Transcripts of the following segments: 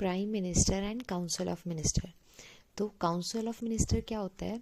Prime minister and council of minister. तो council of minister क्या होता है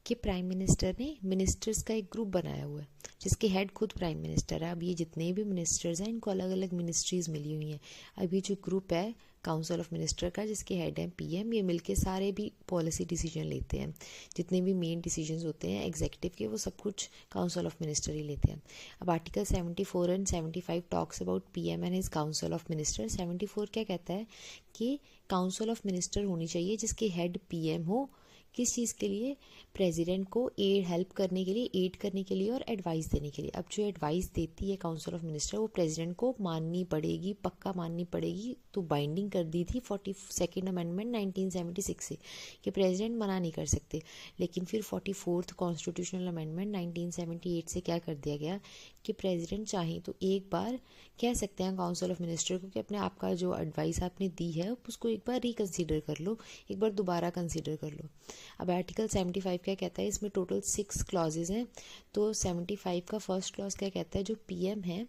कि प्राइम मिनिस्टर ने मिनिस्टर्स का एक ग्रुप बनाया हुआ है जिसके हेड खुद प्राइम मिनिस्टर है। अब ये जितने भी मिनिस्टर्स हैं इनको अलग अलग मिनिस्ट्रीज मिली हुई हैं। अब ये जो ग्रुप है काउंसिल ऑफ मिनिस्टर का जिसके हेड है पीएम, ये मिलके सारे भी पॉलिसी डिसीजन लेते हैं। जितने भी मेन डिसीजंस होते हैं एग्जीक्यूटिव के वो सब कुछ काउंसिल ऑफ मिनिस्टर ही लेते हैं। अब article 74 and 75 talks about PM and his council of minister. 74 क्या कहता है कि काउंसिल ऑफ मिनिस्टर होनी चाहिए जिसके हेड पीएम हो। किस चीज़ के लिए? प्रेसिडेंट को हेल्प करने के लिए, एड करने के लिए और एडवाइस देने के लिए। अब जो एडवाइस देती है काउंसिल ऑफ मिनिस्टर वो प्रेसिडेंट को माननी पड़ेगी, पक्का माननी पड़ेगी। तो बाइंडिंग कर दी थी 42nd अमेंडमेंट 1976 से कि प्रेसिडेंट मना नहीं कर सकते। लेकिन फिर 44th कॉन्स्टिट्यूशनल अमेंडमेंट 1978 से क्या कर दिया गया कि प्रेसिडेंट चाहे तो एक बार कह सकते हैं काउंसिल ऑफ मिनिस्टर को कि अपने आपका जो एडवाइस आपने दी है उसको एक बार रिकंसीडर कर लो, एक बार दोबारा कंसीडर कर लो। अब आर्टिकल 75 क्या कहता है? इसमें टोटल 6 क्लॉजेज हैं। तो 75 का फर्स्ट क्लॉज क्या कहता है? जो पीएम है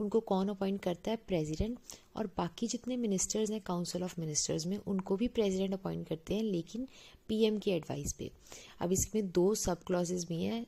उनको कौन अपॉइंट करता है? प्रेसिडेंट। और बाकी जितने मिनिस्टर्स हैं काउंसिल ऑफ मिनिस्टर्स में उनको भी प्रेसिडेंट अपॉइंट करते हैं लेकिन पीएम की एडवाइस पे। अब इसमें 2 सब क्लॉजेज भी हैं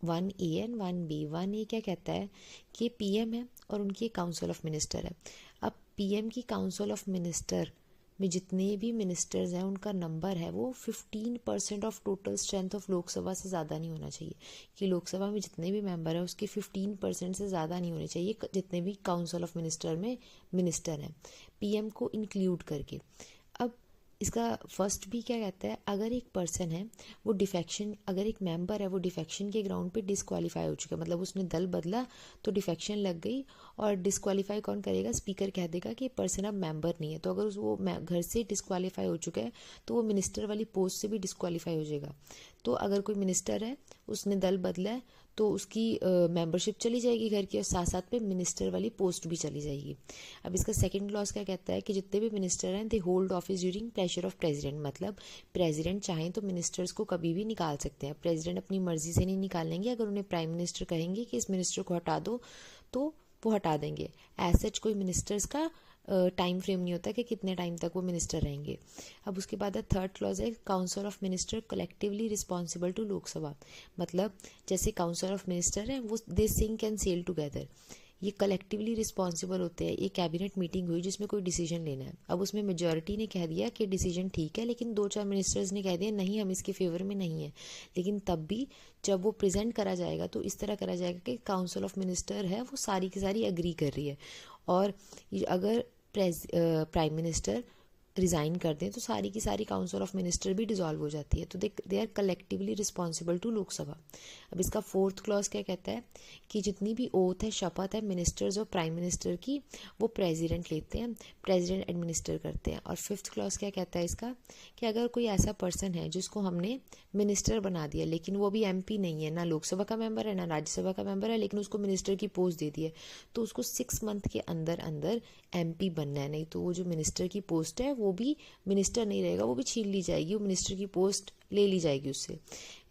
1A एंड 1B। 1A क्या कहता है कि पीएम है और उनकी काउंसिल ऑफ मिनिस्टर है। अब पीएम की काउंसिल ऑफ मिनिस्टर में जितने भी मिनिस्टर्स हैं उनका नंबर है वो 15% of total strength of Lok Sabha से ज़्यादा नहीं होना चाहिए। कि लोकसभा में जितने भी मेंबर हैं उसके 15% से ज़्यादा नहीं होने चाहिए जितने भी काउंसिल ऑफ मिनिस्टर में मिनिस्टर हैं, पीएम को इंक्लूड करके। अब इसका फर्स्ट भी क्या कहता है? अगर एक पर्सन है वो डिफेक्शन, अगर एक मेंबर है वो डिफेक्शन के ग्राउंड पे डिस्क्वालीफाई हो चुका है, मतलब उसने दल बदला तो डिफेक्शन लग गई और डिस्क्वालीफाई कौन करेगा? स्पीकर कह देगा कि पर्सन अब मेंबर नहीं है। तो अगर वो घर से डिस्क्वालीफाई हो चुका है तो वो मिनिस्टर वाली पोस्ट से भी डिस्क्वालीफाई हो जाएगा। तो अगर कोई मिनिस्टर है उसने दल बदला है तो उसकी मेंबरशिप चली जाएगी घर की और साथ साथ पे मिनिस्टर वाली पोस्ट भी चली जाएगी। अब इसका सेकंड क्लॉज क्या कहता है कि जितने भी मिनिस्टर हैं they hold office during pleasure of president. मतलब प्रेसिडेंट चाहें तो मिनिस्टर्स को कभी भी निकाल सकते हैं। प्रेसिडेंट अपनी मर्जी से नहीं निकालेंगे। अगर उन्हें प्राइम मिनिस्टर कहेंगे कि इस मिनिस्टर को हटा दो तो वो हटा देंगे। एज सच कोई मिनिस्टर्स का टाइम फ्रेम नहीं होता कि कितने टाइम तक वो मिनिस्टर रहेंगे। अब उसके बाद थर्ड क्लॉज है council of minister collectively responsible to Lok Sabha. मतलब जैसे काउंसिल ऑफ मिनिस्टर है वो they sink and sail together, ये कलेक्टिवली रिस्पॉन्सिबल होते हैं। ये कैबिनेट मीटिंग हुई जिसमें कोई डिसीजन लेना है। अब उसमें मेजॉरिटी ने कह दिया कि डिसीजन ठीक है लेकिन 2-4 मिनिस्टर्स ने कह दिया नहीं हम इसके फेवर में नहीं है। लेकिन तब भी जब वो प्रेजेंट करा जाएगा तो इस तरह करा जाएगा कि काउंसिल ऑफ मिनिस्टर है वो सारी की सारी एग्री कर रही है। और अगर प्राइम मिनिस्टर रिज़ाइन कर दें तो सारी की सारी काउंसिल ऑफ मिनिस्टर भी डिसॉल्व हो जाती है। तो they are collectively responsible to Lok Sabha. अब इसका फोर्थ क्लॉज क्या कहता है कि जितनी भी ओथ है, शपथ है मिनिस्टर्स और प्राइम मिनिस्टर की वो प्रेसिडेंट लेते हैं, प्रेसिडेंट एडमिनिस्टर करते हैं। और फिफ्थ क्लॉज क्या कहता है इसका कि अगर कोई ऐसा पर्सन है जिसको हमने मिनिस्टर बना दिया लेकिन वो भी एमपी नहीं है, ना लोकसभा का मेंबर है ना राज्यसभा का मेंबर है, लेकिन उसको मिनिस्टर की पोस्ट दे दी है तो उसको 6 मंथ के अंदर अंदर एमपी बनना है। नहीं तो वो जो मिनिस्टर की पोस्ट है वो भी मिनिस्टर नहीं रहेगा, वो भी छीन ली जाएगी, वो मिनिस्टर की पोस्ट ले ली जाएगी उससे।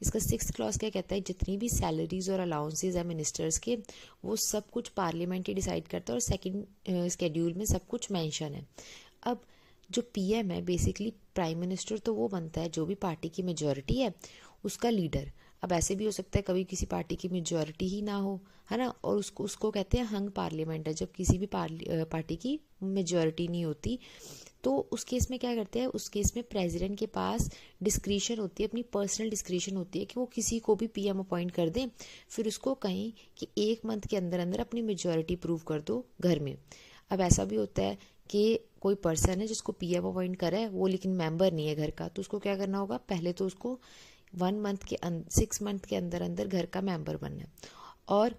इसका 6th क्लॉज क्या कहता है? जितनी भी सैलरीज और अलाउंसेज है मिनिस्टर्स के वो सब कुछ पार्लियामेंट ही डिसाइड करता है और सेकंड स्केड्यूल में सब कुछ मेंशन है। अब जो पीएम है बेसिकली प्राइम मिनिस्टर तो वो बनता है जो भी पार्टी की मेजॉरिटी है उसका लीडर। अब ऐसे भी हो सकता है कभी किसी पार्टी की मेजॉरिटी ही ना हो, है ना, और उसको कहते हैं हंग पार्लियामेंट है, जब किसी भी पार्टी की मेजॉरिटी नहीं होती। तो उस केस में क्या करते हैं? उस केस में प्रेसिडेंट के पास डिस्क्रिशन होती है, अपनी पर्सनल डिस्क्रिशन होती है कि वो किसी को भी पीएम अपॉइंट कर दें, फिर उसको कहें कि 1 मंथ के अंदर अंदर अपनी मेजॉरिटी प्रूव कर दो घर में। अब ऐसा भी होता है कि कोई पर्सन है जिसको पीएम अपॉइंट करा है वो लेकिन मेंबर नहीं है घर का, तो उसको क्या करना होगा? पहले तो उसको 6 मंथ के अंदर अंदर घर का मेंबर बनना है। और